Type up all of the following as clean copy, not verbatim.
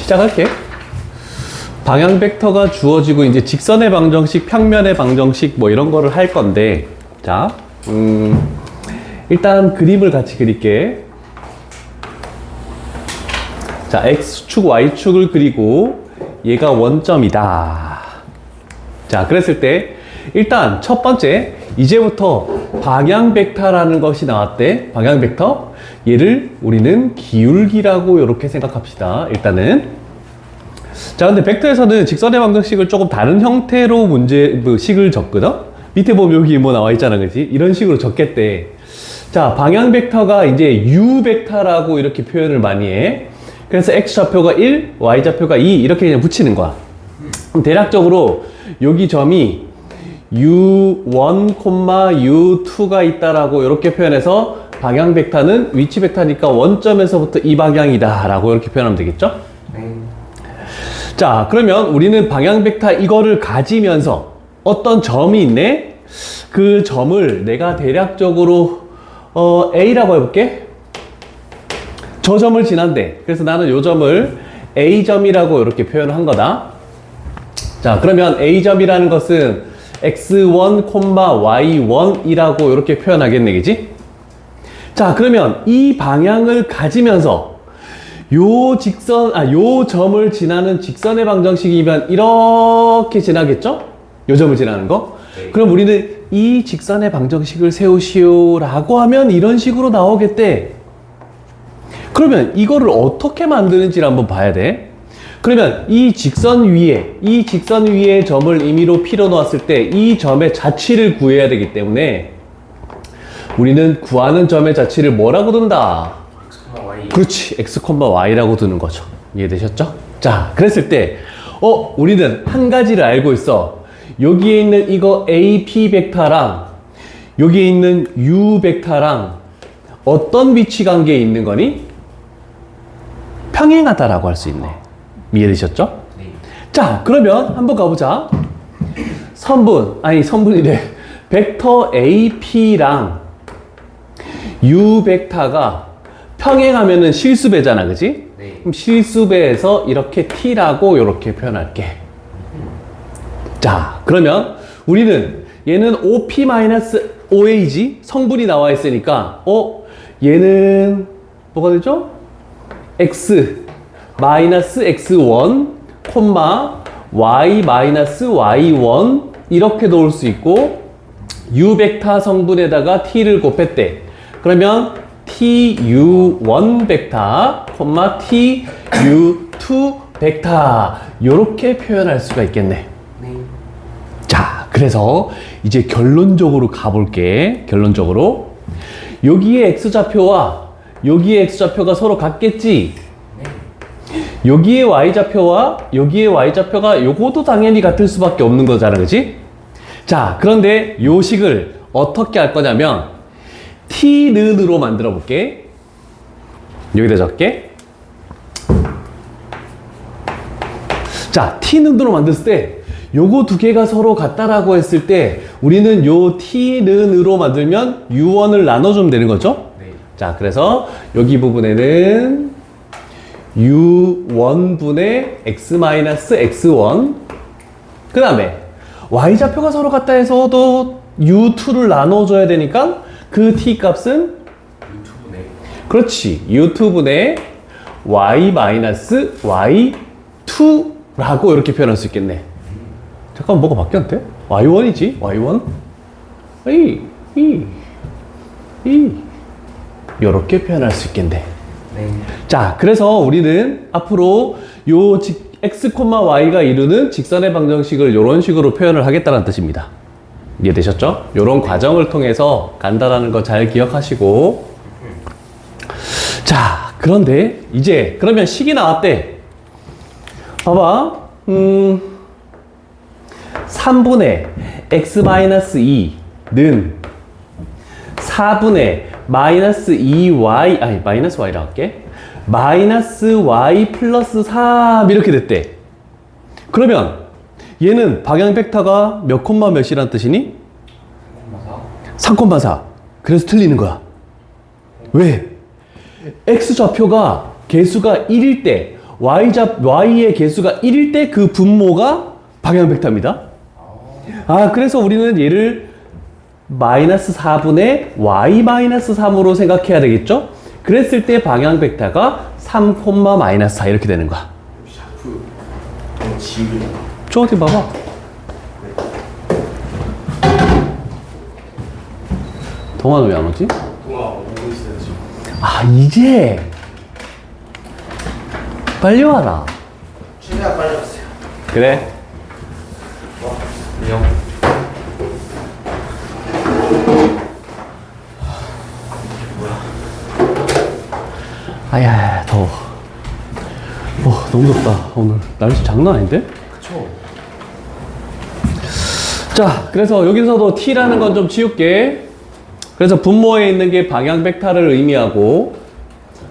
시작할게. 방향 벡터가 주어지고 이제 직선의 방정식, 평면의 방정식 뭐 이런 거를 할 건데, 자, 일단 그림을 같이 그릴게. 자, x축, y축을 그리고 얘가 원점이다. 자, 그랬을 때 일단 첫 번째, 이제부터 방향 벡터라는 것이 나왔대. 방향 벡터. 얘를 우리는 기울기라고 이렇게 생각합시다. 일단은. 자, 근데 벡터에서는 직선의 방정식을 조금 다른 형태로 식을 적거든? 밑에 보면 여기 뭐 나와 있잖아, 그지? 이런 식으로 적겠대. 자, 방향 벡터가 이제 u 벡터라고 이렇게 표현을 많이 해. 그래서 x좌표가 1, y좌표가 2 이렇게 그냥 붙이는 거야. 그럼 대략적으로 여기 점이 u1, u2가 있다라고 이렇게 표현해서 방향 벡터는 위치 벡터니까 원점에서부터 이 방향이다 라고 이렇게 표현하면 되겠죠? 자, 그러면 우리는 방향 벡터 이거를 가지면서 어떤 점이 있네? 그 점을 내가 대략적으로 A라고 해볼게. 저 점을 지난대. 그래서 나는 요 점을 A점이라고 이렇게 표현을 한 거다. 자, 그러면 A점이라는 것은 x1, y1이라고 이렇게 표현하겠네, 그지? 자, 그러면 이 방향을 가지면서 요 점을 지나는 직선의 방정식이면 이렇게 지나겠죠? 요 점을 지나는 거? 네. 그럼 우리는 이 직선의 방정식을 세우시오라고 하면 이런 식으로 나오겠대. 그러면 이거를 어떻게 만드는지를 한번 봐야 돼. 그러면 이 직선 위에 점을 임의로 P로 놓았을 때 이 점의 자취를 구해야 되기 때문에 우리는 구하는 점의 자취를 뭐라고 둔다? 그렇지, x, y라고 두는 거죠. 이해되셨죠? 자, 그랬을 때 우리는 한 가지를 알고 있어. 여기에 있는 이거 AP 벡터랑 여기에 있는 U 벡터랑 어떤 위치 관계에 있는 거니? 평행하다라고 할 수 있네. 이해되셨죠? 네. 자, 그러면 한번 가보자. 선분이래. 벡터 AP랑 U 벡터가 평행하면은 실수배잖아, 그지? 네. 그럼 실수배에서 이렇게 T라고 이렇게 표현할게. 자, 그러면 우리는 얘는 OP-OA지? 성분이 나와 있으니까, 얘는 뭐가 되죠? X -X1, Y -Y1 이렇게 놓을 수 있고 U 벡터 성분에다가 T를 곱했대. 그러면 TU1 벡터, TU2 벡터 이렇게 표현할 수가 있겠네. 네. 자, 그래서 이제 결론적으로 가볼게. 결론적으로 여기에 X좌표와 여기에 X좌표가 서로 같겠지? 네. 여기에 Y좌표와 여기에 Y좌표가 요것도 당연히 같을 수밖에 없는 거잖아, 그치? 자, 그런데 요 식을 어떻게 할 거냐면 T는으로 만들어 볼게. 여기다 적게. 자, T는으로 만들었을 때 요거 두 개가 서로 같다라고 했을 때 우리는 요 T는으로 만들면 U1을 나눠주면 되는 거죠? 네. 자, 그래서 여기 부분에는 U1분의 X-X1 그 다음에 Y좌표가 서로 같다 해서도 U2를 나눠줘야 되니까 그 T 값은 U2분의 그렇지, U2분의 Y-Y2라고 이렇게 표현할 수 있겠네. 잠깐만, 뭐가 바뀌었대? Y1이지? Y1? 이렇게 표현할 수 있겠네. 네. 자, 그래서 우리는 앞으로 요 X, Y가 이루는 직선의 방정식을 이런 식으로 표현을 하겠다는 뜻입니다. 이해되셨죠? 이런 과정을 통해서 간다라는 거 잘 기억하시고. 자, 그런데 이제 그러면 식이 나왔대. 봐봐. 3분의 x-2는 4분의 -2y, 마이너스 y라 할게. -y 플러스 3 이렇게 됐대. 그러면 얘는 방향 벡터가 몇 콤마 몇이란 뜻이니? 3,4. 그래서 틀리는 거야. 왜? x좌표가 개수가 1일 때 y의 개수가 1일 때 그 분모가 방향 벡터입니다. 그래서 우리는 얘를 마이너스 4분의 y-3으로 생각해야 되겠죠? 그랬을 때 방향 벡터가 3, 마이너스 4 이렇게 되는 거야. 샤프 너무 지우개. 저 어디 봐봐. 동화는 왜 안 오지? 동아 오고 있어요 지금. 이제 빨리 와라. 최대한 빨리 왔어요. 그래. 안녕. 아야 더워. 너무 덥다. 오늘 날씨 장난 아닌데? 그쵸. 자, 그래서 여기서도 t라는 건 좀 지울게. 그래서 분모에 있는 게 방향 벡터를 의미하고,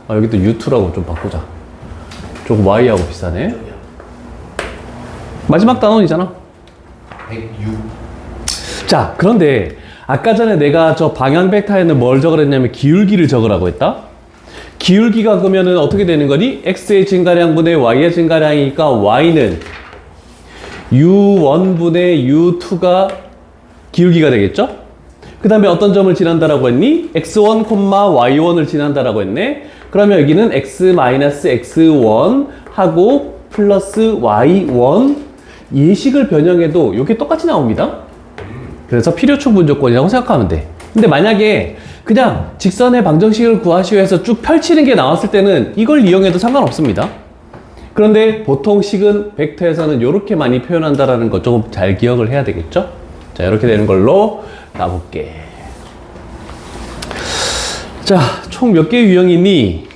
여기 또 u2라고 좀 바꾸자. 조금 y하고 비슷하네. 저기요. 마지막 단원이잖아. 106. 자, 그런데 아까 전에 내가 저 방향 벡터에는 뭘 적으랬냐면 기울기를 적으라고 했다. 기울기가 그러면은 어떻게 되는 거니? x의 증가량분의 y의 증가량이니까 y는 u1분의 u2가 기울기가 되겠죠? 그 다음에 어떤 점을 지난다라고 했니? x1, y1을 지난다라고 했네. 그러면 여기는 x-x1 하고 플러스 y1 예식을 변형해도 이게 똑같이 나옵니다. 그래서 필요충 분조건이라고 생각하면 돼. 근데 만약에 그냥 직선의 방정식을 구하시기 위해서 쭉 펼치는 게 나왔을 때는 이걸 이용해도 상관없습니다. 그런데 보통 식은 벡터에서는 이렇게 많이 표현한다라는 거 조금 잘 기억을 해야 되겠죠? 자, 이렇게 되는 걸로 가볼게. 자, 총 몇 개의 유형이 있니?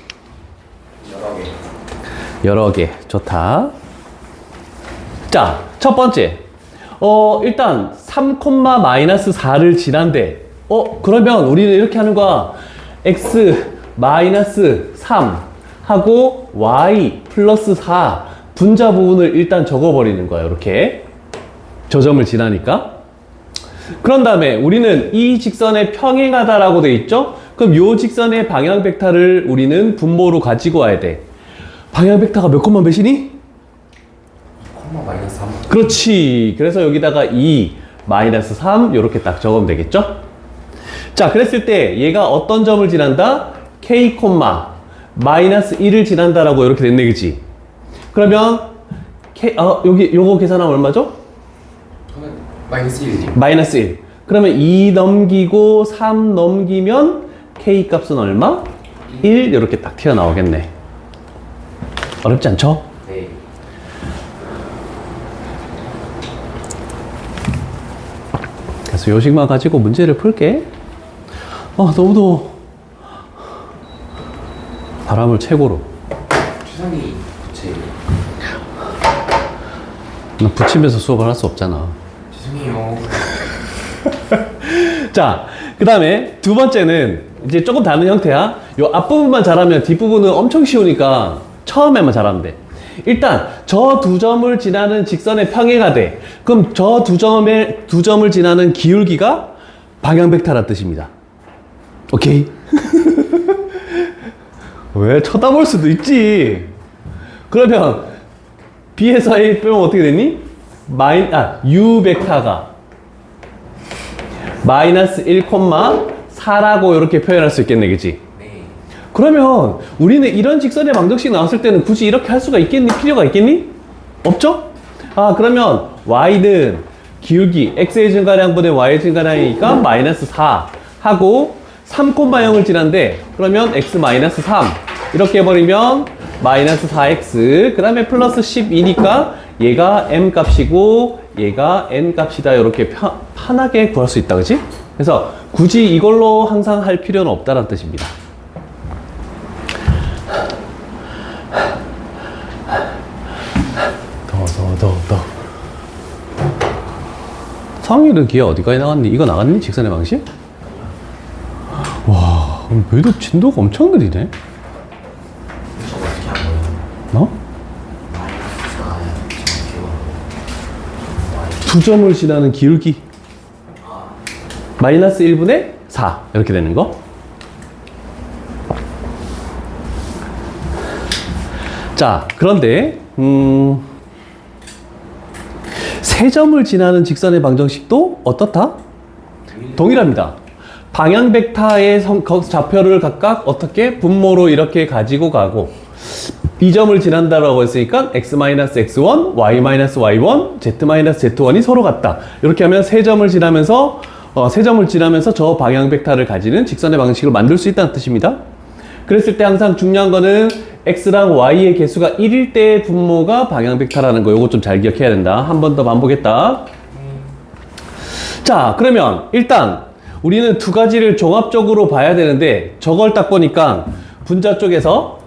여러 개. 여러 개. 좋다. 자, 첫 번째. 일단 3, 마이너스 4를 지난데 그러면 우리는 이렇게 하는 거야. x 마이너스 3 하고 y 플러스 4 분자 부분을 일단 적어버리는 거야. 이렇게. 저 점을 지나니까. 그런 다음에 우리는 이 직선에 평행하다라고 돼 있죠? 그럼 이 직선의 방향 벡터를 우리는 분모로 가지고 와야 돼. 방향 벡터가 몇 콤마 몇이니? 콤마 마이너스 3. 그렇지. 그래서 여기다가 2, 마이너스 3 이렇게 딱 적으면 되겠죠? 자, 그랬을 때 얘가 어떤 점을 지난다? k, 마이너스 1을 지난다라고 이렇게 됐네, 그치? 그러면 여기 요거 계산하면 얼마죠? 저는 마이너스 1. 마이너스 1. 그러면 2 넘기고 3 넘기면 k 값은 얼마? 1 이렇게 딱 튀어나오겠네. 어렵지 않죠? 네. 그래서 요식만 가지고 문제를 풀게. 너무 더워. 바람을 최고로. 최상위 부채. 나 붙이면서 수업을 할 수 없잖아. 죄송해요. 자, 그 다음에 두 번째는 이제 조금 다른 형태야. 요 앞부분만 잘하면 뒷부분은 엄청 쉬우니까 처음에만 잘하면 돼. 일단 저 두 점을 지나는 직선의 평행가 돼. 그럼 저 두 점을 지나는 기울기가 방향 벡터란 뜻입니다. 오케이? 왜? 쳐다볼 수도 있지. 그러면 B에서 A 빼면 어떻게 되니? U 벡터가 마이너스 1, 4라고 이렇게 표현할 수 있겠네, 그치? 네. 그러면 우리는 이런 직선의 방정식 나왔을 때는 굳이 이렇게 할 수가 있겠니? 필요가 있겠니? 없죠? 그러면 y는 기울기 x의 증가량분의 y의 증가량이니까 마이너스 4 하고 3, 0을 지난데 그러면 x 마이너스 3 이렇게 해버리면 마이너스 4x 그 다음에 플러스 12니까 얘가 m 값이고 얘가 n 값이다. 이렇게 편하게 구할 수 있다, 그치? 그래서 굳이 이걸로 항상 할 필요는 없다는 뜻입니다. 더. 성일은 기어 어디까지 나갔니? 이거 나갔니? 직선의 방식? 와, 왜도 진도가 엄청 느리네? 저 어떻게 한 거예요? 너? 마이너스 4야. 정확히. 두 점을 지나는 기울기. 마이너스 1분의 4. 이렇게 되는 거. 자, 그런데 세 점을 지나는 직선의 방정식도 어떻다? 동일합니다. 방향 벡터의 좌표를 각각 어떻게 분모로 이렇게 가지고 가고 이 점을 지난다라고 했으니까 x-x1, y-y1, z-z1이 서로 같다. 이렇게 하면 세 점을 지나면서 저 방향 벡터를 가지는 직선의 방식을 만들 수 있다는 뜻입니다. 그랬을 때 항상 중요한 거는 x랑 y의 개수가 1일 때의 분모가 방향 벡터라는 거. 요거 좀 잘 기억해야 된다. 한 번 더 반복했다. 자, 그러면 일단 우리는 두 가지를 종합적으로 봐야 되는데 저걸 딱 보니까 분자 쪽에서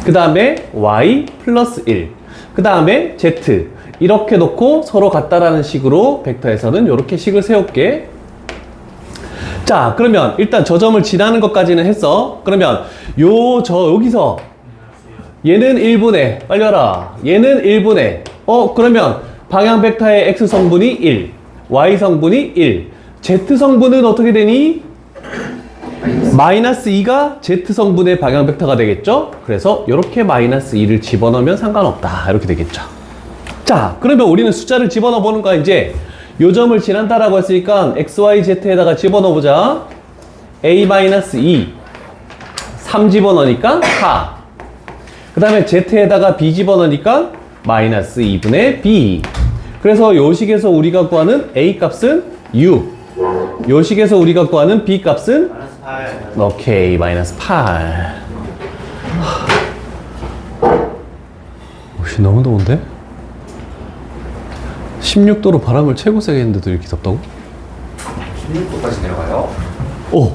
그 다음에 y 플러스 1, 그 다음에 z 이렇게 놓고 서로 같다라는 식으로 벡터에서는 이렇게 식을 세울게. 자, 그러면 일단 저 점을 지나는 것까지는 했어. 그러면 여기서 얘는 1분의, 빨리 와라. 얘는 1분의, 그러면 방향 벡터의 x 성분이 1, y 성분이 1, z 성분은 어떻게 되니? 마이너스 2가 z 성분의 방향 벡터가 되겠죠? 그래서 이렇게 마이너스 2를 집어넣으면 상관없다. 이렇게 되겠죠. 자, 그러면 우리는 숫자를 집어넣어 보는 거야. 이제 요 점을 지난다라고 했으니까 x, y, z에다가 집어넣어 보자. a-2 3 집어넣으니까 4. 그 다음에 z에다가 b 집어넣으니까 마이너스 2분의 b. 그래서 요 식에서 우리가 구하는 a 값은 6. 요 식에서 우리가 구하는 b 값은 마이너스 8. 오케이, 마이너스 8. 오씨, 너무 더운데? 16도로 바람을 최고 세게 했는데도 이렇게 덥다고? 16도까지 내려가요? 오!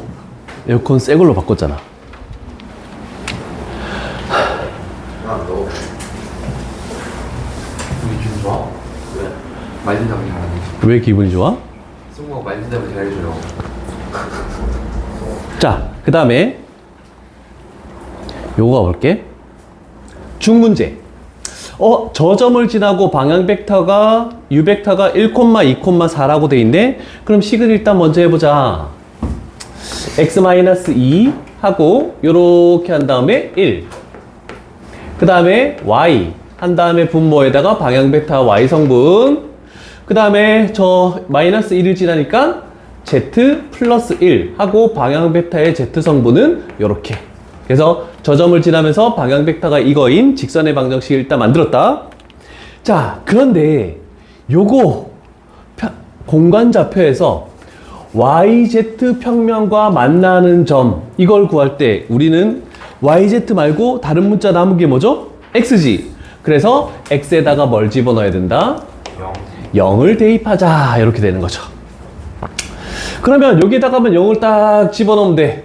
에어컨 새 걸로 바꿨잖아. 너 기분 좋아? 왜? 말린다고 잘하네. 왜 기분이 좋아? 승모가 말린다고 잘해줘요. 자, 그 다음에 요거 가볼게. 중문제. 저 점을 지나고 방향 벡터가 u 벡터가 1,2,4라고 돼 있네. 그럼 식은 일단 먼저 해보자. x-2 하고 요렇게 한 다음에 1. 그 다음에 y 한 다음에 분모에다가 방향 벡터 y 성분. 그 다음에 저 마이너스 1을 지나니까 z 플러스 1 하고 방향 벡터의 z 성분은 요렇게. 그래서 저 점을 지나면서 방향 벡터가 이거인 직선의 방정식을 일단 만들었다. 자, 그런데 요거 공간 좌표에서 YZ 평면과 만나는 점, 이걸 구할 때 우리는 YZ 말고 다른 문자 남은 게 뭐죠? X지. 그래서 X에다가 뭘 집어넣어야 된다? 0을 대입하자. 이렇게 되는 거죠. 그러면 여기에다가만 0을 딱 집어넣으면 돼.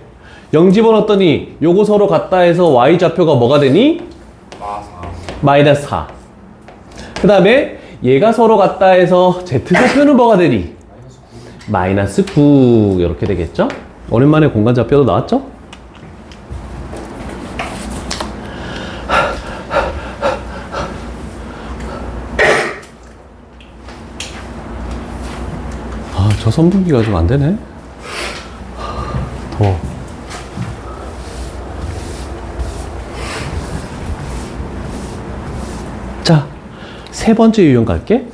0 집어넣었더니 요거 서로 같다 해서 Y 좌표가 뭐가 되니? 마이너스 4. 그 다음에 얘가 서로 같다 해서 Z 좌표는 뭐가 되니? 마이너스 9. 이렇게 되겠죠? 오랜만에 공간 좌표도 나왔죠? 아, 저 선풍기가 좀 안 되네. 더워. 자, 세 번째 유형 갈게.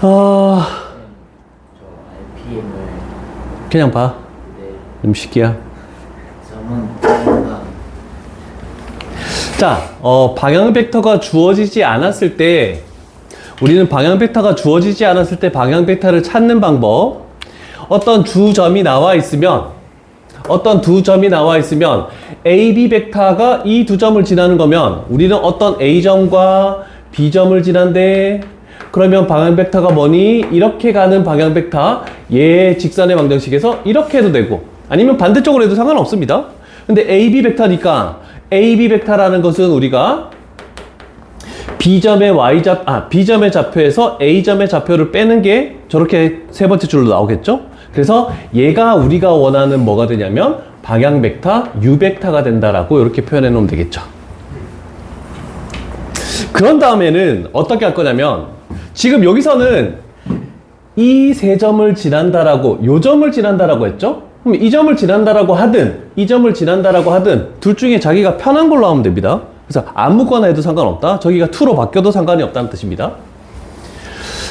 저 RPM을 그냥 봐. 음식이야. 점은 자, 방향 벡터가 주어지지 않았을 때, 우리는 방향 벡터가 주어지지 않았을 때 방향 벡터를 찾는 방법. 어떤 두 점이 나와 있으면 A, B 벡터가 이 두 점을 지나는 거면 우리는 어떤 A점과 B점을 지난대. 그러면 방향 벡터가 뭐니? 이렇게 가는 방향 벡터, 얘 직선의 방정식에서 이렇게 해도 되고 아니면 반대쪽으로 해도 상관없습니다. 근데 AB 벡터니까 AB 벡터라는 것은 우리가 B점의 B점의 좌표에서 A점의 좌표를 빼는 게 저렇게 세 번째 줄로 나오겠죠? 그래서 얘가 우리가 원하는 뭐가 되냐면 방향 벡터 U 벡터가 된다라고 이렇게 표현해 놓으면 되겠죠. 그런 다음에는 어떻게 할 거냐면 지금 여기서는 이 세 점을 지난다라고, 요 점을 지난다라고 했죠? 그럼 이 점을 지난다라고 하든 이 점을 지난다라고 하든 둘 중에 자기가 편한 걸로 하면 됩니다. 그래서 아무거나 해도 상관없다. 저기가 2로 바뀌어도 상관이 없다는 뜻입니다.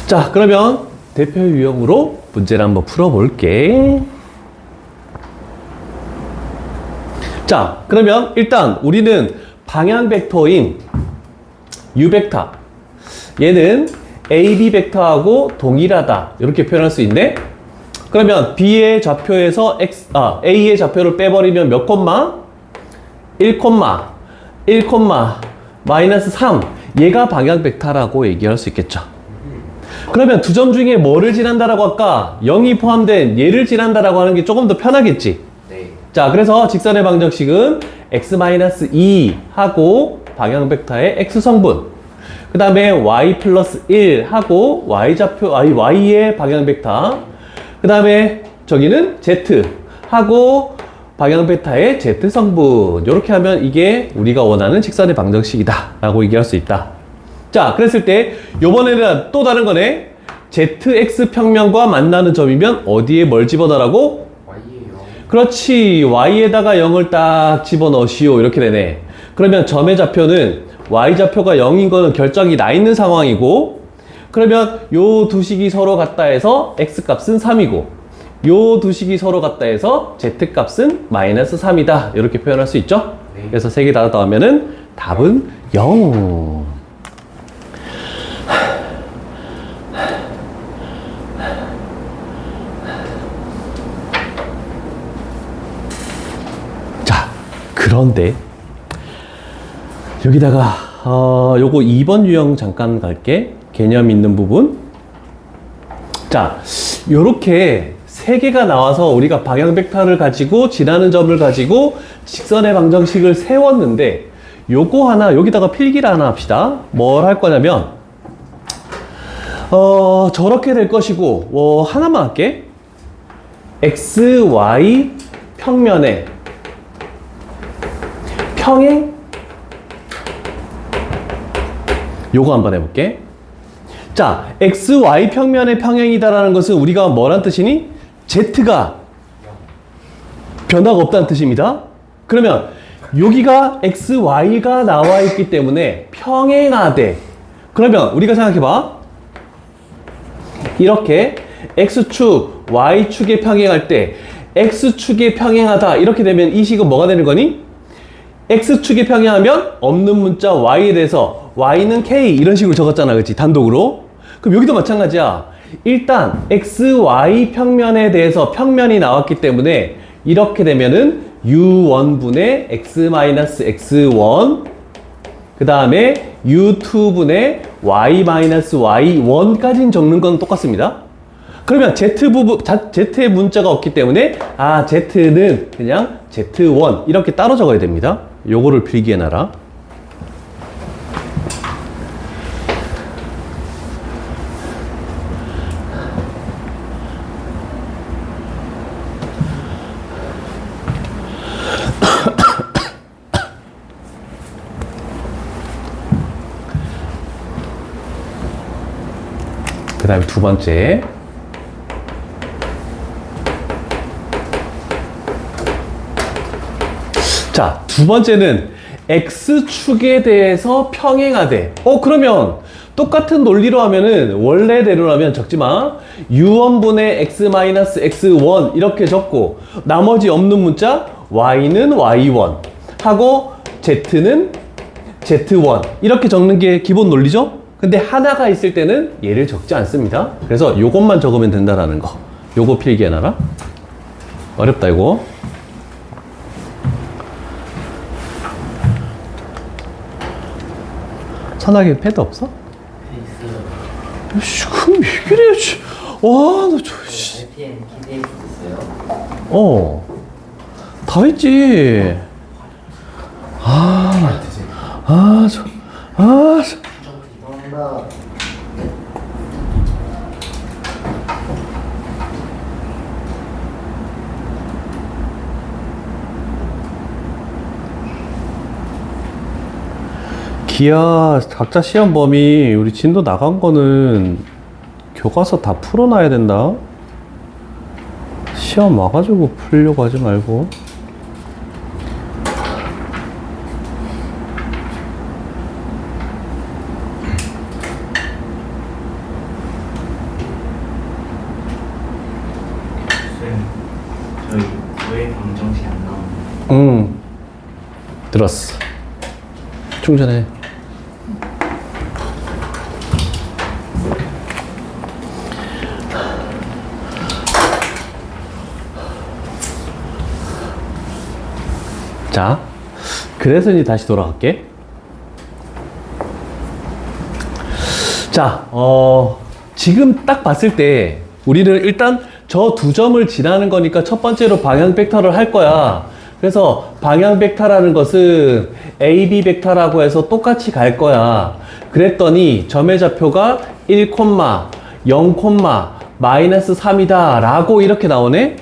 자, 그러면 대표 유형으로 문제를 한번 풀어볼게. 자, 그러면 일단 우리는 방향 벡터인 u 벡터, 얘는 AB 벡터하고 동일하다 이렇게 표현할 수 있네. 그러면 B의 좌표에서 A의 좌표를 빼버리면 몇 콤마? 1 콤마 1 콤마 마이너스 3, 얘가 방향 벡터라고 얘기할 수 있겠죠. 그러면 두 점 중에 뭐를 지난다라고 할까? 0이 포함된 얘를 지난다라고 하는 게 조금 더 편하겠지. 네. 자, 그래서 직선의 방정식은 x-2 하고 방향 벡터의 x성분, 그 다음에 y 플러스 1 하고 y좌표, y의 방향 벡터, 그 다음에 저기는 z 하고 방향 벡터의 z성분, 이렇게 하면 이게 우리가 원하는 직선의 방정식이다 라고 얘기할 수 있다. 자, 그랬을 때 요번에는 또 다른 거네. zx 평면과 만나는 점이면 어디에 뭘 집어넣으라고? Y예요. 그렇지, y에다가 0을 딱 집어넣으시오, 이렇게 되네. 그러면 점의 좌표는 y좌표가 0인 거는 결정이 나 있는 상황이고, 그러면 요 두 식이 서로 같다 해서 x값은 3이고 요 두 식이 서로 같다 해서 z값은 마이너스 3이다 이렇게 표현할 수 있죠. 네. 그래서 세 개 다 더하면은 답은 0. 자, 그런데 여기다가 요거 2번 유형 잠깐 갈게. 개념 있는 부분. 자, 요렇게 세 개가 나와서 우리가 방향 벡터를 가지고 지나는 점을 가지고 직선의 방정식을 세웠는데, 요거 하나 여기다가 필기를 하나 합시다. 뭘 할 거냐면 저렇게 될 것이고, 하나만 할게. x, y 평면의 평행, 요거 한번 해볼게. 자, x, y 평면의 평행이다라는 것은 우리가 뭐란 뜻이니? z가 변화가 없다는 뜻입니다. 그러면 여기가 x, y가 나와 있기 때문에 평행하되, 그러면 우리가 생각해봐. 이렇게 x축, y축에 평행할 때 x축에 평행하다 이렇게 되면 이 식은 뭐가 되는 거니? x축에 평행하면 없는 문자 y에 대해서 y는 k 이런 식으로 적었잖아, 그치? 단독으로. 그럼 여기도 마찬가지야. 일단 x, y 평면에 대해서 평면이 나왔기 때문에 이렇게 되면은 u1분의 x-x1, 그 다음에 u2분의 y-y1까지는 적는 건 똑같습니다. 그러면 z의 문자가 없기 때문에 z는 그냥 z1 이렇게 따로 적어야 됩니다. 요거를 필기해놔라. 그 다음에 두 번째. 자, 두 번째는 x축에 대해서 평행하되. 그러면 똑같은 논리로 하면은 원래대로라면 적지마. u1분의 x-x1 이렇게 적고 나머지 없는 문자 y는 y1 하고 z는 z1 이렇게 적는 게 기본 논리죠? 근데 하나가 있을 때는 얘를 적지 않습니다. 그래서 요것만 적으면 된다라는 거. 요거 필기해놔라. 어렵다 이거. 천하게 패드 없어? 있어요. 씨, 그럼 왜 그래? 씨. 와, 나 저, 씨. RPM PDF 있어요? 다 했지. 이건가? 기아 각자 시험 범위 우리 진도 나간 거는 교과서 다 풀어놔야 된다. 시험 와가지고 풀려고 하지 말고. 쌤, 저희 왜 방정식 안 나오는? 들었어. 충전해. 자, 그래서 이제 다시 돌아갈게. 자, 지금 딱 봤을 때 우리는 일단 저 두 점을 지나는 거니까 첫 번째로 방향 벡터를 할 거야. 그래서 방향 벡터라는 것은 AB 벡터라고 해서 똑같이 갈 거야. 그랬더니 점의 좌표가 1, 0, 마이너스 3이다 라고 이렇게 나오네.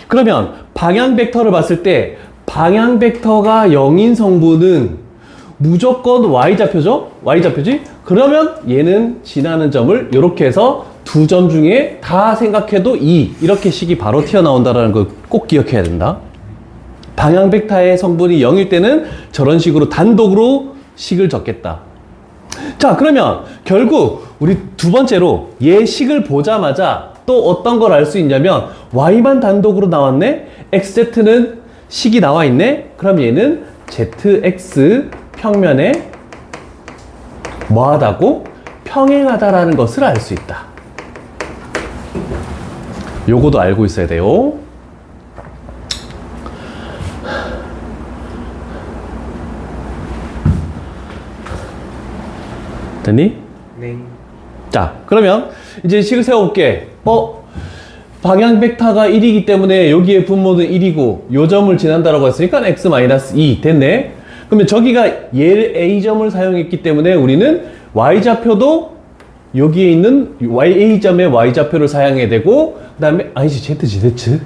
그러면 방향 벡터를 봤을 때 방향 벡터가 0인 성분은 무조건 y좌표죠? y좌표지? 그러면 얘는 지나는 점을 이렇게 해서 두 점 중에 다 생각해도 2 이렇게 식이 바로 튀어나온다는 걸 꼭 기억해야 된다. 방향 벡터의 성분이 0일 때는 저런 식으로 단독으로 식을 적겠다. 자, 그러면 결국 우리 두 번째로 얘 식을 보자마자 또 어떤 걸 알 수 있냐면 y만 단독으로 나왔네? xz는 식이 나와 있네? 그럼 얘는 zx 평면에 뭐하다고? 평행하다라는 것을 알 수 있다. 요거도 알고 있어야 돼요. 됐니? 네. 자, 그러면 이제 식을 세워볼게. 방향 벡터가 1이기 때문에 여기에 분모는 1이고 요 점을 지난다라고 했으니까 x-2 됐네. 그러면 저기가 얘 A점을 사용했기 때문에 우리는 Y좌표도 여기에 있는 A점의 Y좌표를 사용해야 되고 그 다음에 아니지 Z지 Z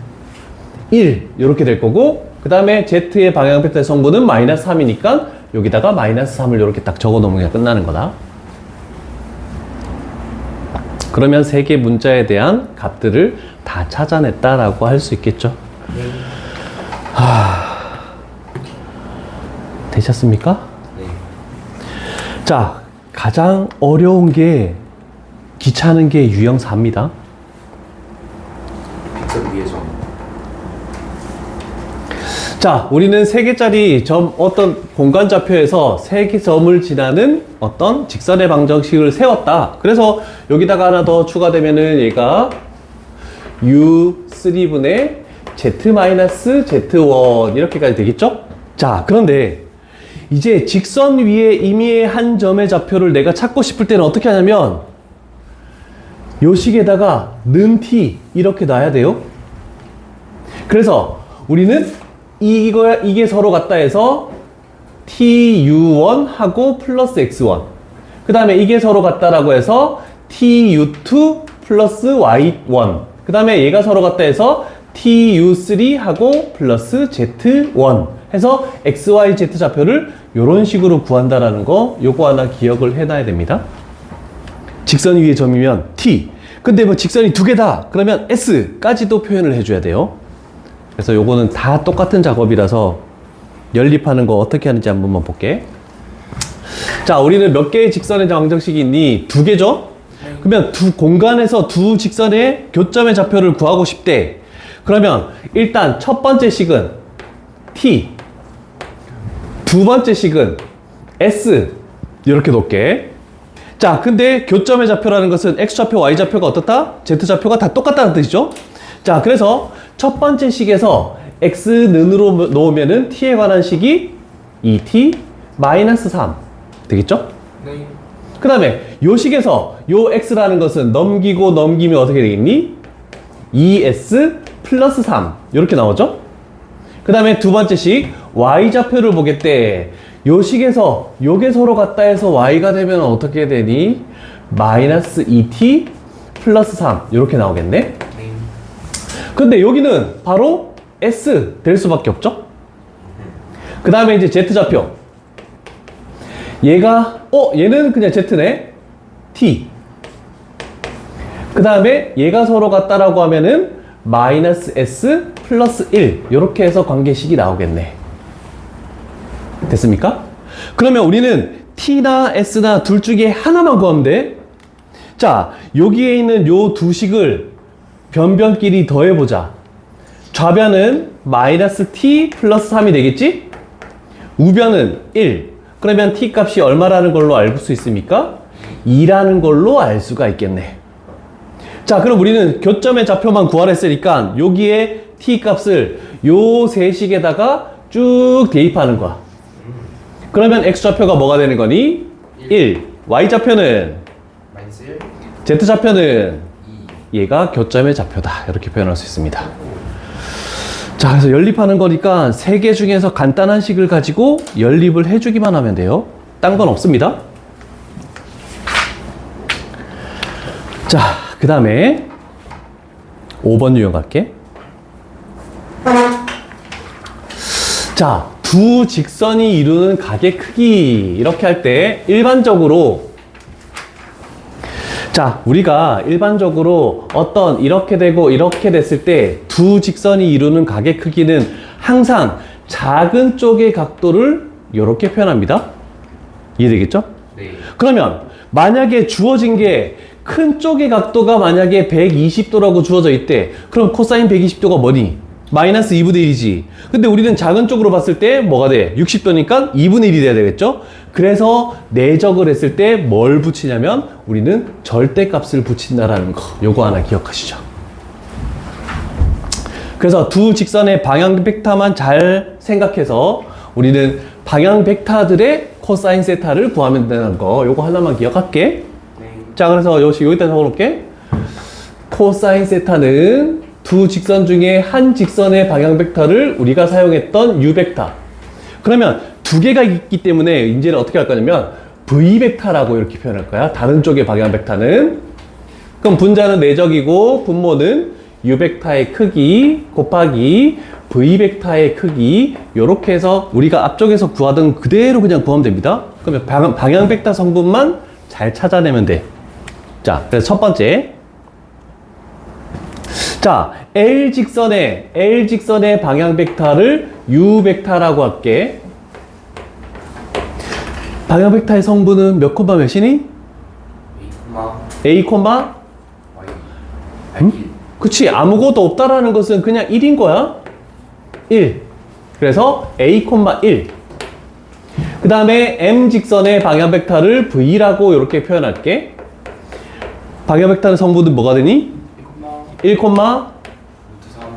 1 이렇게 될 거고 그 다음에 Z의 방향 벡터의 성분은 마이너스 3이니까 여기다가 마이너스 3을 이렇게 딱 적어 놓으면 끝나는 거다. 그러면 세 개 문자에 대한 값들을 다 찾아냈다라고 할 수 있겠죠. 되셨습니까? 네. 자, 가장 어려운 게 귀찮은 게 유형 4입니다. 픽셀 위에 점. 자, 우리는 3개짜리 점 어떤 공간 좌표에서 3개 점을 지나는 어떤 직선의 방정식을 세웠다. 그래서 여기다가 하나 더 추가되면은 얘가 U3분의 Z-Z1 이렇게까지 되겠죠? 자, 그런데 이제 직선 위에 임의의 한 점의 좌표를 내가 찾고 싶을 때는 어떻게 하냐면 요 식에다가 는 t 이렇게 놔야 돼요. 그래서 우리는 이게 서로 같다 해서 tu1 하고 플러스 x1 그 다음에 이게 서로 같다라고 해서 tu2 플러스 y1 그 다음에 얘가 서로 같다 해서 tu3 하고 플러스 z1 해서 x, y, z 좌표를 이런 식으로 구한다라는 거 요거 하나 기억을 해놔야 됩니다. 직선 위의 점이면 t 근데 뭐 직선이 두 개다 그러면 s까지도 표현을 해줘야 돼요. 그래서 요거는 다 똑같은 작업이라서 연립하는 거 어떻게 하는지 한 번만 볼게. 자, 우리는 몇 개의 직선의 방정식이 있니? 두 개죠? 그러면 두 공간에서 두 직선의 교점의 좌표를 구하고 싶대. 그러면 일단 첫 번째 식은 t, 두 번째 식은 s 이렇게 놓을게. 자, 근데 교점의 좌표라는 것은 x좌표, y좌표가 어떻다? z좌표가 다 똑같다는 뜻이죠? 자, 그래서 첫 번째 식에서 x는으로 놓으면은 t에 관한 식이 2t 마이너스 3 되겠죠? 네. 그 다음에 요 식에서 요 x라는 것은 넘기고 넘기면 어떻게 되겠니? 2s 플러스 3 이렇게 나오죠? 그 다음에 두 번째 식 y좌표를 보겠대. 요 식에서 요게 서로 같다 해서 y가 되면 어떻게 되니? 마이너스 2t 플러스 3 이렇게 나오겠네? 네. 근데 여기는 바로 S 될 수밖에 없죠? 그 다음에 이제 Z좌표. 얘가, 얘는 그냥 Z네? T. 그 다음에 얘가 서로 같다라고 하면은 마이너스 S 플러스 1 이렇게 해서 관계식이 나오겠네. 됐습니까? 그러면 우리는 T나 S나 둘 중에 하나만 구하면 돼. 자, 여기에 있는 요 두 식을 변변끼리 더해보자. 좌변은 마이너스 T 플러스 3이 되겠지? 우변은 1. 그러면 T 값이 얼마라는 걸로 알 수 있습니까? 2라는 걸로 알 수가 있겠네. 자, 그럼 우리는 교점의 좌표만 구하라 했으니까 여기에 T 값을 요 세 식에다가 쭉 대입하는 거야. 그러면 X좌표가 뭐가 되는 거니? 1. Y좌표는? 마이너스 1, Z좌표는? 2. 얘가 교점의 좌표다. 이렇게 표현할 수 있습니다. 자, 그래서 연립하는 거니까 세 개 중에서 간단한 식을 가지고 연립을 해주기만 하면 돼요. 딴 건 없습니다. 자, 그 다음에 5번 유형 갈게. 자, 두 직선이 이루는 각의 크기 이렇게 할 때 일반적으로 자, 우리가 일반적으로 어떤 이렇게 되고 이렇게 됐을 때 두 직선이 이루는 각의 크기는 항상 작은 쪽의 각도를 이렇게 표현합니다. 이해되겠죠? 네. 그러면 만약에 주어진 게 큰 쪽의 각도가 만약에 120도라고 주어져 있대. 그럼 코사인 120도가 뭐니? 마이너스 2분의 1이지. 근데 우리는 작은 쪽으로 봤을 때 뭐가 돼? 60도니까 2분의 1이 돼야 되겠죠? 그래서 내적을 했을 때 뭘 붙이냐면 우리는 절대값을 붙인다라는 거. 요거 하나 기억하시죠. 그래서 두 직선의 방향 벡터만 잘 생각해서 우리는 방향 벡터들의 코사인 세타를 구하면 되는 거. 요거 하나만 기억할게. 자, 그래서 여기다 적어놓을게. 코사인 세타는 두 직선 중에 한 직선의 방향 벡터를 우리가 사용했던 U 벡터. 그러면 두 개가 있기 때문에 이제는 어떻게 할 거냐면 V 벡터라고 이렇게 표현할 거야. 다른 쪽의 방향 벡터는. 그럼 분자는 내적이고 분모는 U 벡터의 크기 곱하기 V 벡터의 크기 요렇게 해서 우리가 앞쪽에서 구하던 그대로 그냥 구하면 됩니다. 그러면 방향 벡터 성분만 잘 찾아내면 돼. 자, 그래서 첫 번째. 자, L 직선의 방향 벡터를 U 벡터라고 할게. 방향 벡터의 성분은 몇 콤마 몇이니? A 콤마? Y. 그치, 아무것도 없다라는 것은 그냥 1인 거야. 1. 그래서 A 콤마 1. 그 다음에 M 직선의 방향 벡터를 V라고 이렇게 표현할게. 방향 벡터의 성분은 뭐가 되니? 1,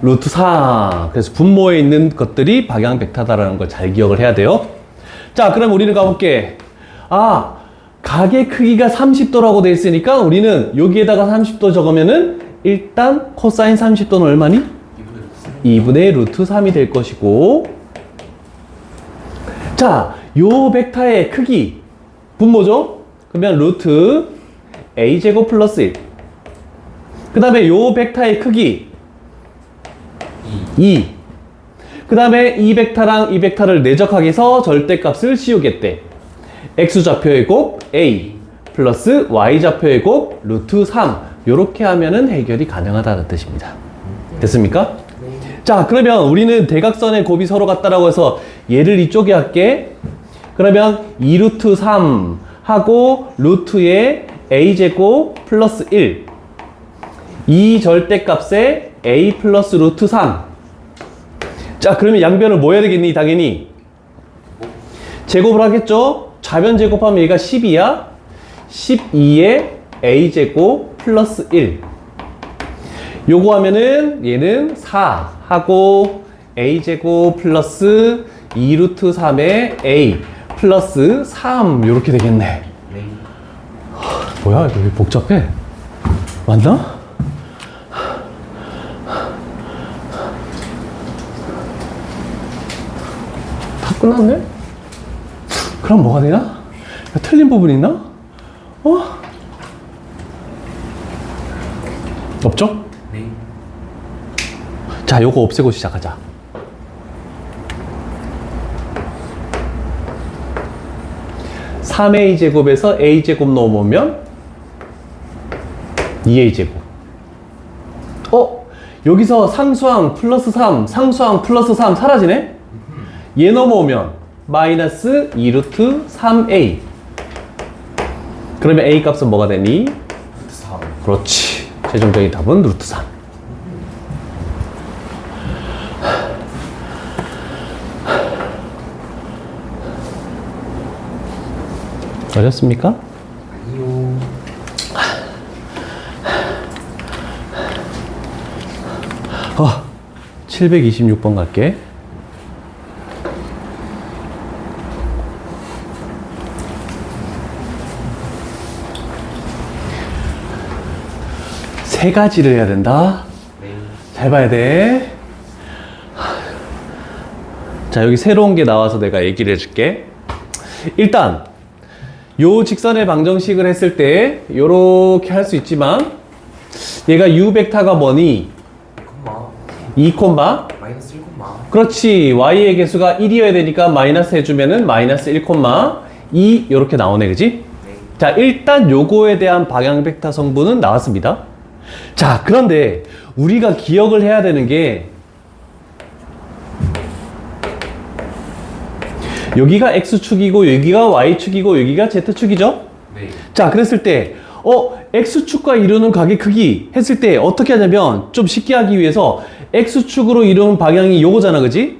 루트 3. 그래서 분모에 있는 것들이 방향 벡터다라는 걸 잘 기억을 해야 돼요. 자, 그럼 우리는 가볼게. 아, 각의 크기가 30도라고 돼 있으니까 우리는 여기에다가 30도 적으면은 일단 코사인 30도는 얼마니? 2분의 루트 3이 될 것이고. 자, 요 벡터의 크기 분모죠? 그러면 루트 a제곱 플러스 1. 그 다음에 요 벡터의 크기 2. 그 다음에 이 벡터랑 이 벡터를 내적하게 해서 절대값을 씌우겠대. x좌표의 곱 a 플러스 y좌표의 곱 루트 3. 요렇게 하면은 해결이 가능하다는 뜻입니다. 됐습니까? 자, 그러면 우리는 대각선의 곱이 서로 같다라고 해서 얘를 이쪽에 할게. 그러면 2루트 3 하고 루트에 a제곱 플러스 1. 이 절대값에 a 플러스 루트 3. 자, 그러면 양변을 뭐 해야 되겠니? 당연히 제곱을 하겠죠? 좌변 제곱하면 얘가 12야. 12에 a제곱 플러스 1. 요거 하면은 얘는 4 하고 a제곱 플러스 2루트 3에 a 플러스 3 요렇게 되겠네. 뭐야, 이거 왜 복잡해? 맞나? 다 끝났네? 그럼 뭐가 되나? 틀린 부분 있나? 없죠? 네. 자, 요거 없애고 시작하자. (3a) 제곱에서 a 제곱 넣어보면 2a 제곱. 여기서 상수항 플러스 3, 상수항 플러스 3 사라지네? 얘 넘어오면 마이너스 2루트 3a. 그러면 a 값은 뭐가 되니? 루트 3. 그렇지. 최종적인 답은 루트 3. 어렵습니까? 아니요. 어, 726번 갈게. 세 가지를 해야 된다. 네. 잘 봐야 돼. 자, 여기 새로운 게 나와서 내가 얘기를 해줄게. 일단, 요 직선의 방정식을 했을 때, 요렇게 할 수 있지만, 얘가 u 벡터가 뭐니? 2, 마이너스 1, 그렇지. y의 개수가 1이어야 되니까 마이너스 해주면은 마이너스 1, 2 요렇게 나오네, 그지? 네. 자, 일단 요거에 대한 방향 벡터 성분은 나왔습니다. 자, 그런데 우리가 기억을 해야 되는 게 여기가 x축이고 여기가 y축이고 여기가 z축이죠? 네. 자, 그랬을 때 x축과 이루는 각의 크기 했을 때 어떻게 하냐면 좀 쉽게 하기 위해서 x축으로 이루는 방향이 요거잖아, 그지?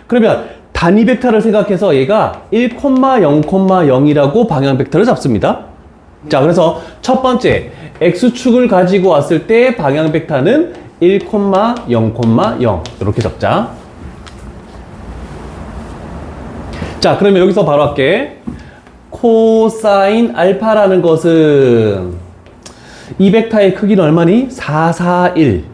그러면 단위 벡터를 생각해서 얘가 1, 0,0이라고 방향 벡터를 잡습니다. 자, 그래서 첫 번째 x축을 가지고 왔을 때 방향 벡터는 1, 0,0 이렇게 적자. 자, 그러면 여기서 바로 할게. 코사인 알파라는 것은 이 벡터의 크기는 얼마니? 4, 4, 1.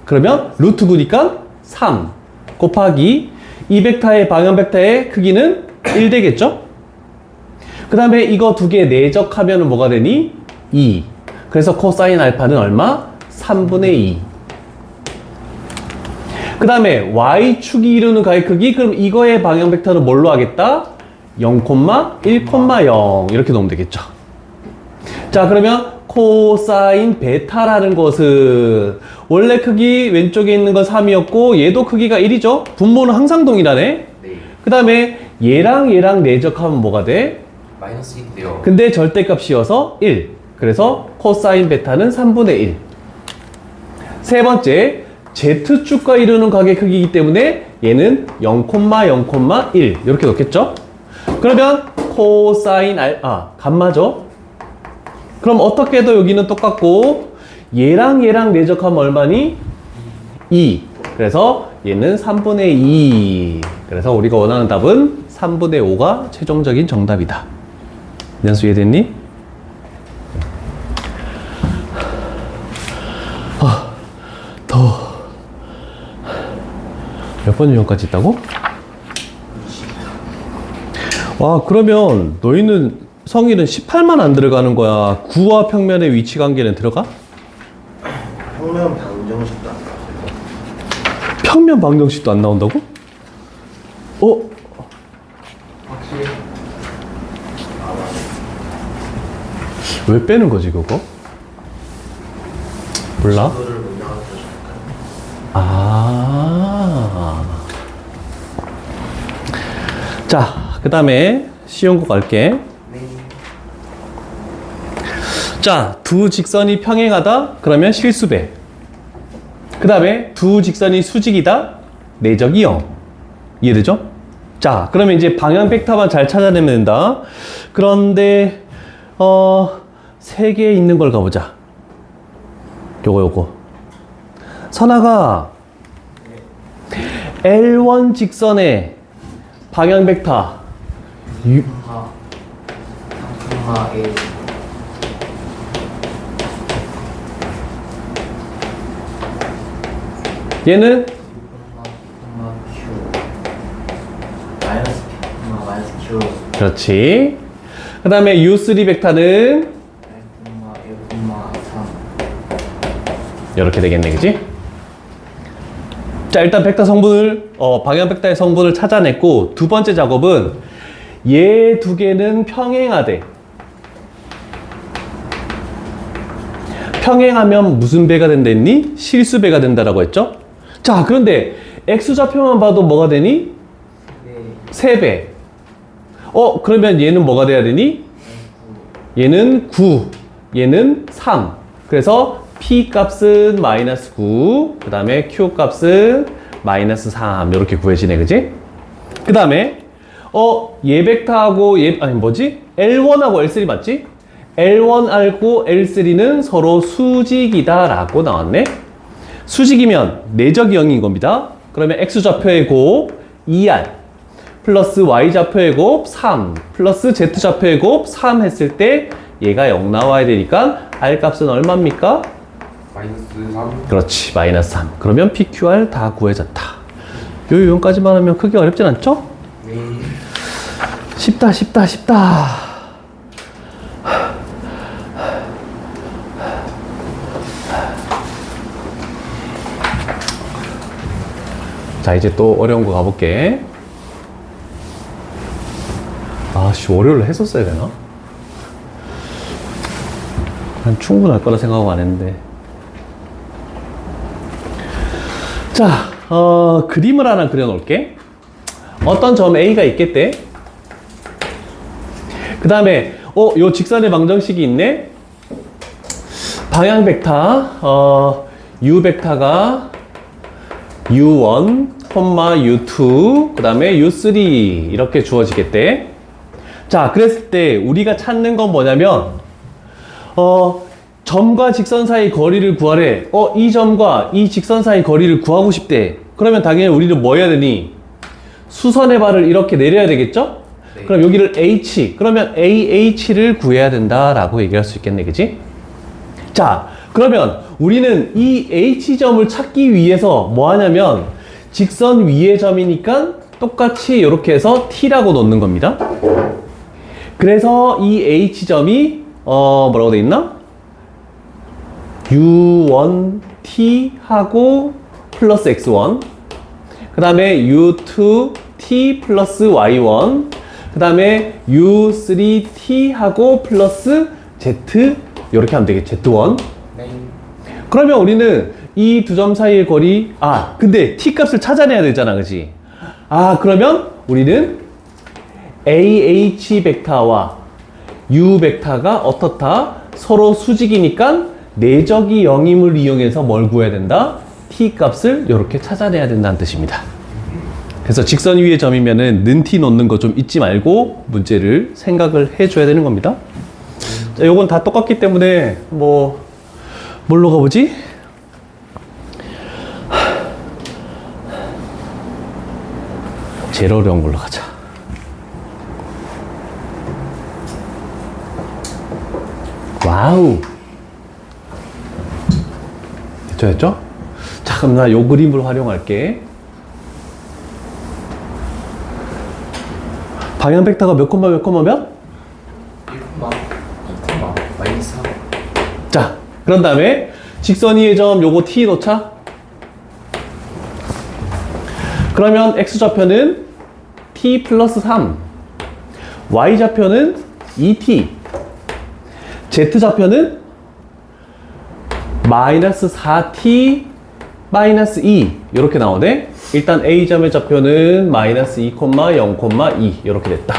그러면 루트 9니까 3 곱하기 이 벡터의 방향 벡터의 크기는 1 되겠죠? 그 다음에 이거 두 개 내적하면 뭐가 되니? 2. 그래서 코사인 알파는 얼마? 3분의 2. 그 다음에 y축이 이루는 각의 크기, 그럼 이거의 방향 벡터는 뭘로 하겠다? 0, 1, 0 이렇게 놓으면 되겠죠. 자, 그러면 코사인 베타라는 것은 원래 크기 왼쪽에 있는 건 3이었고 얘도 크기가 1이죠. 분모는 항상 동일하네. 네. 그 다음에 얘랑 내적하면 뭐가 돼? 마이너스 1인데요. 근데 절대값이어서 1. 그래서 코사인 베타는 3분의 1. 세 번째, Z축과 이루는 각의 크기이기 때문에 얘는 0, 1 이렇게 놓겠죠? 그러면 코사인 감마죠? 그럼 어떻게 해도 여기는 똑같고 얘랑 내적하면 얼마니? 2. 그래서 얘는 3분의 2. 그래서 우리가 원하는 답은 3분의 5가 최종적인 정답이다. 연수 이해됐니? 몇 번 유형까지 있다고? 와, 그러면 너희는 성일은 18만 안 들어가는 거야. 구와 평면의 위치 관계는 들어가? 평면 방정식도 안 나와요. 평면 방정식도 안 나온다고? 확실히. 왜 빼는 거지, 그거? 몰라? 그거를 못 나와서 자, 그 다음에 쉬운 거 갈게. 네. 자, 두 직선이 평행하다? 그러면 실수배. 그 다음에 두 직선이 수직이다? 내적이 0. 이해되죠? 자, 그러면 이제 방향 벡터만 잘 찾아내면 된다. 그런데 세 개 있는 걸 가보자. 요거. 선아가 L1 직선의 방향 벡터 3,1 얘는 마이너스 Q 그렇지. 그 다음에 U3 벡터는 1,3 이렇게 되겠네, 그지? 자, 일단 벡터 성분을 방향 벡터의 성분을 찾아냈고, 두 번째 작업은 얘 두 개는 평행하되 평행하면 무슨 배가 된다 했니? 실수배가 된다라고 했죠? 자, 그런데 X좌표만 봐도 뭐가 되니? 네. 3배. 그러면 얘는 뭐가 돼야 되니? 얘는 9, 얘는 3. 그래서 P 값은 마이너스 9, 그 다음에 Q 값은 마이너스 3. 이렇게 구해지네, 그지? 그 다음에, 얘 벡터하고 L1하고 L3 맞지? L1하고 L3는 서로 수직이다 라고 나왔네. 수직이면 내적이 0인 겁니다. 그러면 X좌표의 곱 2R 플러스 Y좌표의 곱 3 플러스 Z좌표의 곱 3 했을 때 얘가 0 나와야 되니까 R 값은 얼마입니까? 마이너스 3. 그렇지, 마이너스 3. 그러면 PQR 다 구해졌다. 요 요까지만 하면 크게 어렵진 않죠? 네. 쉽다. 자, 이제 또 어려운 거 가볼게. 월요일로 했었어야 되나? 난 충분할 거라 생각하고 안 했는데. 자, 그림을 하나 그려놓을게. 어떤 점 A가 있겠대. 그 다음에, 요 직선의 방정식이 있네. 방향 벡터, U 벡터가 U1, U2, 그 다음에 U3 이렇게 주어지겠대. 자, 그랬을 때 우리가 찾는 건 뭐냐면 점과 직선 사이 거리를 구하래. 이 점과 이 직선 사이 거리를 구하고 싶대. 그러면 당연히 우리는 뭐 해야 되니? 수선의 발을 이렇게 내려야 되겠죠? 네. 그럼 여기를 H, 그러면 AH를 구해야 된다라고 얘기할 수 있겠네, 그지? 자, 그러면 우리는 이 H점을 찾기 위해서 뭐 하냐면 직선 위의 점이니까 똑같이 이렇게 해서 T라고 놓는 겁니다. 그래서 이 H점이 뭐라고 돼 있나? U1T하고 플러스 X1, 그 다음에 U2T 플러스 Y1, 그 다음에 U3T하고 플러스 Z, 이렇게 하면 되겠지, Z1. 네. 그러면 우리는 이 두 점 사이의 거리, 근데 T 값을 찾아내야 되잖아, 그지? 그러면 우리는 AH 벡터와 U 벡터가 어떻다? 서로 수직이니까 내적이 0임을 이용해서 뭘 구해야 된다? T 값을 이렇게 찾아내야 된다는 뜻입니다. 그래서 직선 위의 점이면은 는 T 놓는 거 좀 잊지 말고 문제를 생각을 해줘야 되는 겁니다. 자, 요건 다 똑같기 때문에 뭘로 가보지? 제일 어려운 걸로 가자. 와우. 됐죠? 자, 그럼 나 요 그림을 활용할게. 방향 벡터가 몇 콤마 몇? 1콤마, 2콤마, 마이너스 4. 자, 그런 다음에 직선 위의 점 요거 T 놓자. 그러면 X좌표는 T 플러스 3, Y좌표는 2T, Z좌표는 마이너스 4T 마이너스 2 이렇게 나오네. 일단 A점의 좌표는 마이너스 2, 0,2 이렇게 됐다.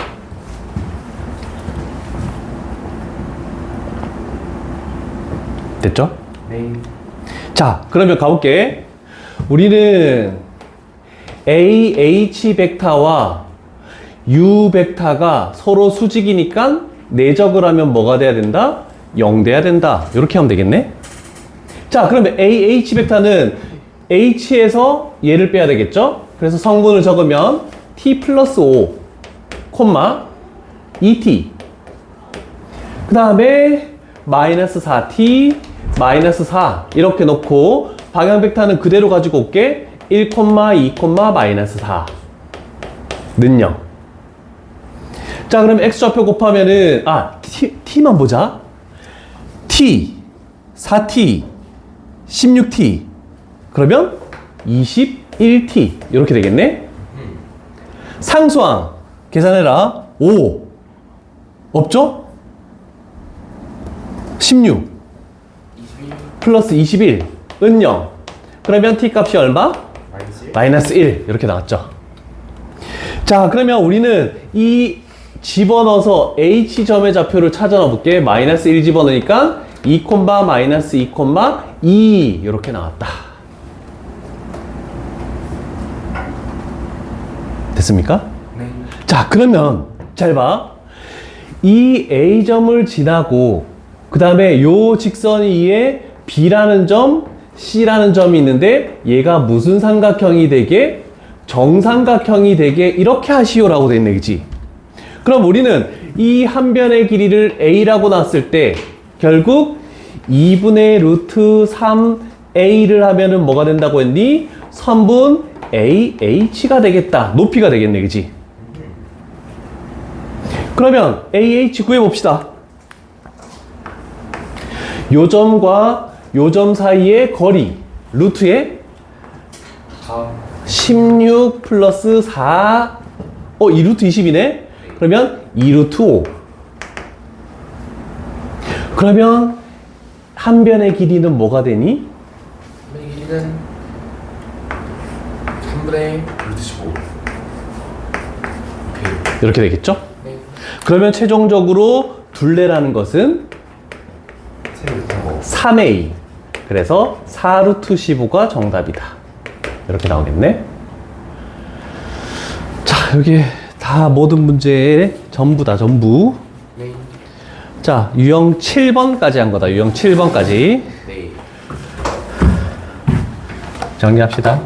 됐죠? 네. 자, 그러면 가볼게. 우리는 AH 벡터와 U 벡터가 서로 수직이니까 내적을 하면 뭐가 돼야 된다? 0 돼야 된다. 이렇게 하면 되겠네. 자, 그러면 AH 벡터는 H에서 얘를 빼야 되겠죠? 그래서 성분을 적으면 T 플러스 5, 2T. 그 다음에 마이너스 4T, 마이너스 4 이렇게 놓고 방향 벡터는 그대로 가지고 올게. 1, 2, 마이너스 4 는 0. 자, 그럼 X좌표 곱하면은 T만 보자. T, 4T, 16T 그러면 21T 이렇게 되겠네. 상수항 계산해라. 5 없죠? 16 플러스 21 은 0. 그러면 t 값이 얼마? 마이너스 1. 마이너스 1 이렇게 나왔죠. 자, 그러면 우리는 이 집어넣어서 h점의 좌표를 찾아 넣어볼게. 마이너스 1 집어넣으니까 2, 마이너스 2, 2 이렇게 나왔다. 됐습니까? 네. 자, 그러면 잘 봐. 이 A점을 지나고 그 다음에 요 직선 위에 B라는 점, C라는 점이 있는데 얘가 무슨 삼각형이 되게? 정삼각형이 되게 이렇게 하시오라고 돼 있네, 그치? 그럼 우리는 이 한 변의 길이를 A라고 놨을 때 결국 2분의 루트 3A를 하면은 뭐가 된다고 했니? 선분 AH가 되겠다. 높이가 되겠네, 그치? 그러면 AH 구해봅시다. 요 점과 요 점 사이의 거리, 루트에 16 플러스 4, 2루트 20이네? 그러면 2루트 5. 그러면 한 변의 길이는 뭐가 되니? 이 길이는 3분의 루트 15. 오케이. 이렇게 되겠죠? 네. 그러면 최종적으로 둘레라는 것은 세로 거. 3A. 그래서 4루트 15가 정답이다. 이렇게 나오겠네. 자, 여기 다 모든 문제 전부다, 전부. 네. 자, 유형 7번까지 한 거다. 유형 7번까지. 네. 정리합시다.